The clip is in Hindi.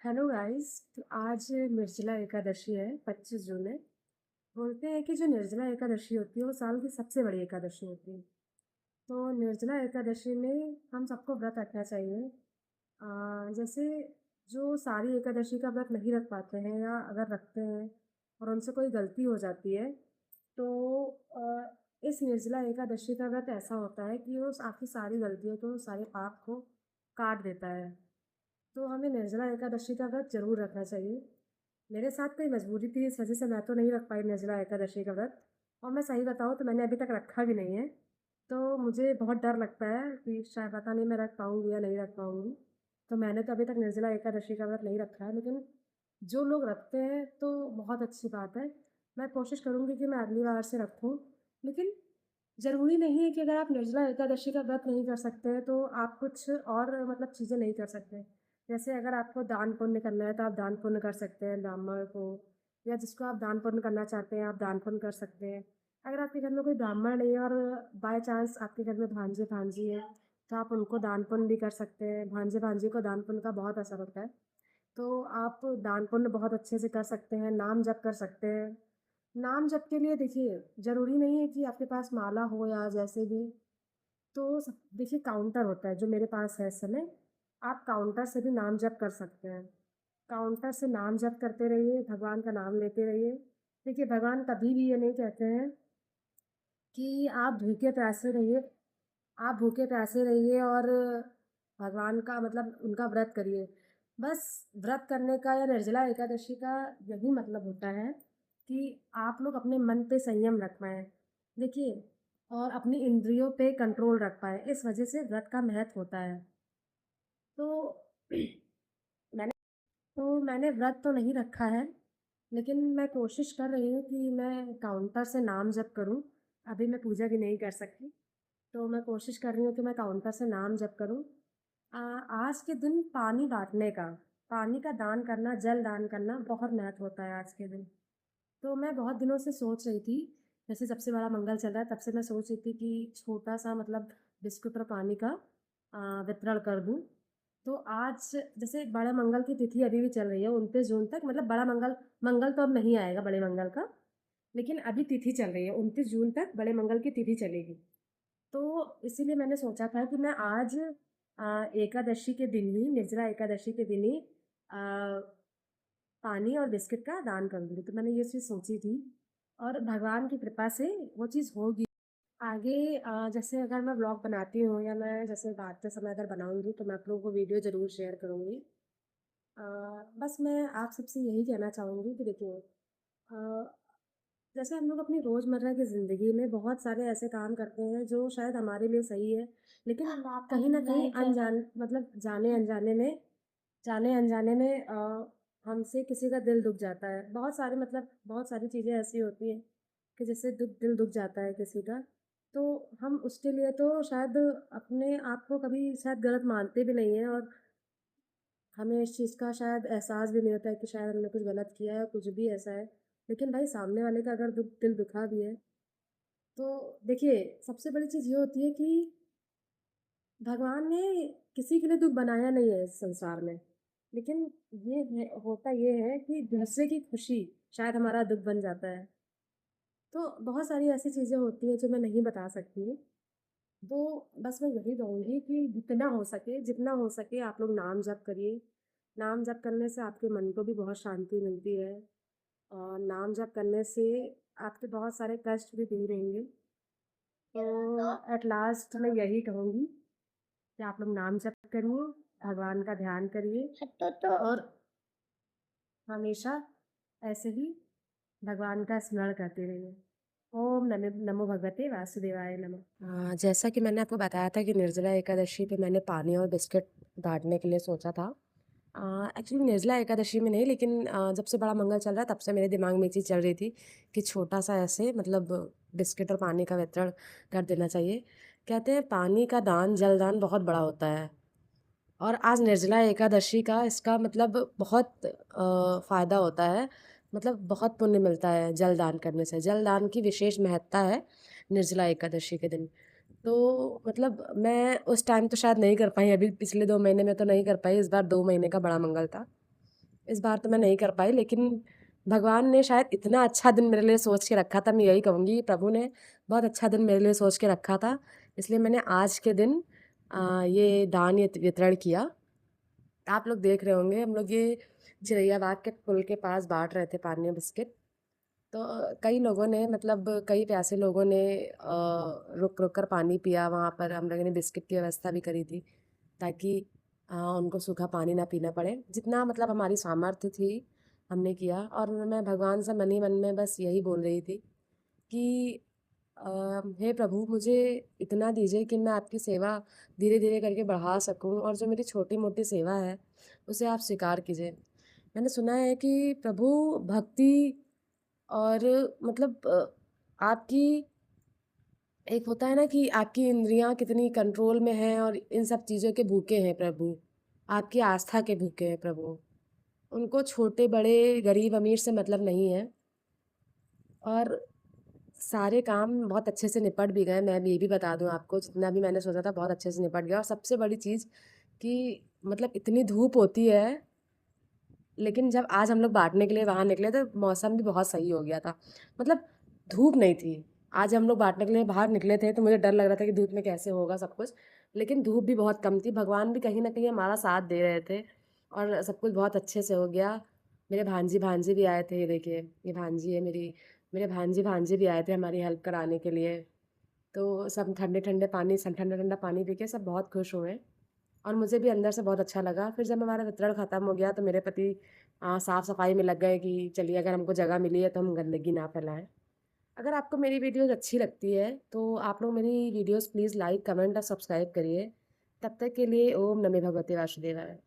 Hello guys. तो आज निर्जला एकादशी है, 25 जून है। बोलते हैं कि जो निर्जला एकादशी होती है वो साल की सबसे बड़ी एकादशी होती है। तो निर्जला एकादशी में हम सबको व्रत रखना चाहिए। जैसे जो सारी एकादशी का व्रत नहीं रख पाते हैं या अगर रखते हैं और उनसे कोई गलती हो जाती है तो इस निर्जला एकादशी का व्रत ऐसा होता है कि वो आपकी सारी गलतियों को, सारे पाप को काट देता है। तो हमें निर्जला एकादशी का व्रत ज़रूर रखना चाहिए। मेरे साथ कोई मजबूरी थी, इस वजह से मैं तो नहीं रख पाई निर्जला एकादशी का व्रत। और मैं सही बताऊँ तो मैंने अभी तक रखा भी नहीं है। तो मुझे बहुत डर लगता है कि शायद पता नहीं मैं रख पाऊँगी या नहीं रख पाऊँगी। तो मैंने तो अभी तक निर्जला एकादशी का व्रत नहीं रखा है, लेकिन जो लोग रखते हैं तो बहुत अच्छी बात है। मैं कोशिश करूँगी कि मैं अगली बार से रखूँ। लेकिन ज़रूरी नहीं है कि अगर आप निर्जला एकादशी का व्रत नहीं कर सकते हैं तो आप कुछ और मतलब चीज़ें नहीं कर सकते। जैसे अगर आपको दान पुण्य करना है तो आप दान पुण्य कर सकते हैं ब्राह्मण को, या जिसको आप दान पुण्य करना चाहते हैं आप दान पुण्य कर सकते हैं। अगर आपके घर में कोई ब्राह्मण नहीं है और बाय चांस आपके घर में भांजे भांजी है तो आप उनको दान पुण्य भी कर सकते हैं। भांजे भांजी को दान पुण्य का बहुत असर होता है। तो आप दान पुण्य बहुत अच्छे से कर सकते हैं, नाम जप कर सकते हैं। नाम जप के लिए देखिए, ज़रूरी नहीं है कि आपके पास माला हो या जैसे भी। तो देखिए, काउंटर होता है जो मेरे पास है इस समय। आप काउंटर से भी नाम जप कर सकते हैं। काउंटर से नाम जप करते रहिए, भगवान का नाम लेते रहिए। देखिए, भगवान कभी भी ये नहीं कहते हैं कि आप भूखे प्यासे रहिए। आप भूखे प्यासे रहिए और भगवान का मतलब उनका व्रत करिए। बस व्रत करने का या निर्जला एकादशी का यही मतलब होता है कि आप लोग अपने मन पे संयम रख पाएँ। देखिए, और अपनी इंद्रियों पे कंट्रोल रख पाएँ, इस वजह से व्रत का महत्व होता है। तो मैंने मैंने व्रत तो नहीं रखा है, लेकिन मैं कोशिश कर रही हूँ कि मैं काउंटर से नाम जप करूँ। अभी मैं पूजा भी नहीं कर सकती, तो मैं कोशिश कर रही हूँ कि मैं काउंटर से नाम जप करूँ। अ, आज के दिन पानी बाँटने का, पानी का दान करना, जल दान करना बहुत महत्व होता है आज के दिन। तो मैं बहुत दिनों से सोच रही थी, जैसे सबसे बड़ा मंगल चल रहा है तब से मैं सोच रही थी कि छोटा-सा मतलब बिस्कुट और पानी का वितरण कर दूँ। तो आज जैसे बड़े मंगल की तिथि अभी भी चल रही है 29 जून तक, मतलब बड़ा मंगल मंगल तो अब नहीं आएगा बड़े मंगल का, लेकिन अभी तिथि चल रही है 29 जून तक बड़े मंगल की तिथि चलेगी। तो इसीलिए मैंने सोचा था कि मैं आज एकादशी के दिन ही, निर्जला एकादशी के दिन ही पानी और बिस्किट का दान कर दूँ। तो मैंने ये चीज़ सोची थी और भगवान की कृपा से वो चीज़ होगी। आगे जैसे अगर मैं व्लॉग बनाती हूँ या मैं जैसे बात समय अगर बनाऊँगी तो मैं आप लोगों को वीडियो ज़रूर शेयर करूँगी। अ, बस मैं आप सबसे यही कहना चाहूँगी कि देखिए, अ, जैसे हम लोग अपनी रोज़मर्रा की ज़िंदगी में बहुत सारे ऐसे काम करते हैं जो शायद हमारे लिए सही है, लेकिन कहीं न कहीं अनजान मतलब जाने-अनजाने में हमसे किसी का दिल दुख जाता है। बहुत सारी चीज़ें ऐसी होती हैं कि जिससे दिल दुख जाता है किसी का। तो हम उसके लिए तो शायद अपने आप को कभी शायद गलत मानते भी नहीं हैं और हमें इस चीज़ का शायद एहसास भी नहीं होता है कि शायद हमने कुछ गलत किया है, कुछ भी ऐसा है। लेकिन भाई, सामने वाले का अगर दिल दुखा भी है, तो देखिए, सबसे बड़ी चीज़ ये होती है कि भगवान ने किसी के लिए दुःख बनाया नहीं है इस संसार में। लेकिन ये है कि दूसरे की खुशी शायद हमारा दुःख बन जाता है। तो बहुत सारी ऐसी चीज़ें होती हैं जो मैं नहीं बता सकती। तो बस मैं यही कहूँगी कि जितना हो सके आप लोग नाम जप करिए। नाम जप करने से आपके मन को भी बहुत शांति मिलती है और नाम जप करने से आपके बहुत सारे कष्ट भी दूर होंगे। तो एट लास्ट मैं यही कहूँगी कि आप लोग नाम जप करिए, भगवान का ध्यान करिए और हमेशा ऐसे ही भगवान का स्मरण करते रहिए। ओम नमो नमो भगवते वासुदेवाय नमः। जैसा कि मैंने आपको बताया था कि निर्जला एकादशी पे मैंने पानी और बिस्किट बाँटने के लिए सोचा था। एक्चुअली निर्जला एकादशी में नहीं, लेकिन जब से बड़ा मंगल चल रहा है तब से मेरे दिमाग में ये चीज़ चल रही थी कि छोटा-सा ऐसे मतलब बिस्किट और पानी का वितरण कर देना चाहिए। कहते हैं पानी का दान, जल दान बहुत बड़ा होता है और आज निर्जला एकादशी का इसका मतलब बहुत फ़ायदा होता है। मतलब बहुत पुण्य मिलता है जल दान करने से। जल दान की विशेष महत्ता है निर्जला एकादशी के दिन। तो मतलब मैं उस टाइम तो शायद नहीं कर पाई, अभी पिछले 2 महीने में तो नहीं कर पाई, इस बार 2 महीने का बड़ा मंगल था। इस बार तो मैं नहीं कर पाई, लेकिन भगवान ने शायद इतना अच्छा दिन मेरे लिए सोच के रखा था, मैं यही कहूँगी प्रभु ने बहुत अच्छा दिन मेरे लिए सोच के रखा था, इसलिए मैंने आज के दिन ये दान वितरण किया। आप लोग देख रहे होंगे हम लोग ये चिरैया बाग के पुल के पास बांट रहे थे पानी और बिस्किट। तो कई लोगों ने मतलब कई प्यासे लोगों ने रुक रुक कर पानी पिया, वहाँ पर हम लोगों ने बिस्किट की व्यवस्था भी करी थी ताकि उनको सूखा पानी ना पीना पड़े। जितना मतलब हमारी सामर्थ्य थी हमने किया, और मैं भगवान से मन ही मन में बस यही बोल रही थी कि हे प्रभु, मुझे इतना दीजिए कि मैं आपकी सेवा धीरे धीरे करके बढ़ा सकूं, और जो मेरी छोटी मोटी सेवा है उसे आप स्वीकार कीजिए। मैंने सुना है कि प्रभु भक्ति और मतलब आपकी एक होता है ना कि आपकी इंद्रियां कितनी कंट्रोल में हैं, और इन सब चीज़ों के भूखे हैं प्रभु, आपकी आस्था के भूखे हैं प्रभु। उनको छोटे बड़े गरीब अमीर से मतलब नहीं है, और सारे काम बहुत अच्छे से निपट भी गए। मैं भी ये भी बता दूं आपको, जितना भी मैंने सोचा था बहुत अच्छे से निपट गया। और सबसे बड़ी चीज़ कि मतलब इतनी धूप होती है, लेकिन जब आज हम लोग बांटने के लिए बाहर निकले तो मौसम भी बहुत सही हो गया था, मतलब धूप नहीं थी। आज हम लोग बांटने के लिए बाहर निकले थे तो मुझे डर लग रहा था कि धूप में कैसे होगा सब कुछ, लेकिन धूप भी बहुत कम थी। भगवान भी कहीं ना कहीं हमारा साथ दे रहे थे, और सब कुछ बहुत अच्छे से हो गया। मेरे भांजी भांजी भी आए थे, ये देखिए ये भांजी है मेरी। मेरे भांजी भांजी भी आए थे हमारी हेल्प कराने के लिए। तो सब ठंडे ठंडे पानी, सब ठंडा ठंडा पानी पी के सब बहुत खुश हुए, और मुझे भी अंदर से बहुत अच्छा लगा। फिर जब हमारा वितरण ख़त्म हो गया तो मेरे पति साफ़ सफाई में लग गए कि चलिए अगर हमको जगह मिली है तो हम गंदगी ना फैलाएं। अगर आपको मेरी वीडियोज़ अच्छी लगती है तो आप लोग मेरी वीडियोज़ प्लीज़ लाइक कमेंट और सब्सक्राइब करिए। तब तक के लिए ओम नमः भगवते वासुदेवाय।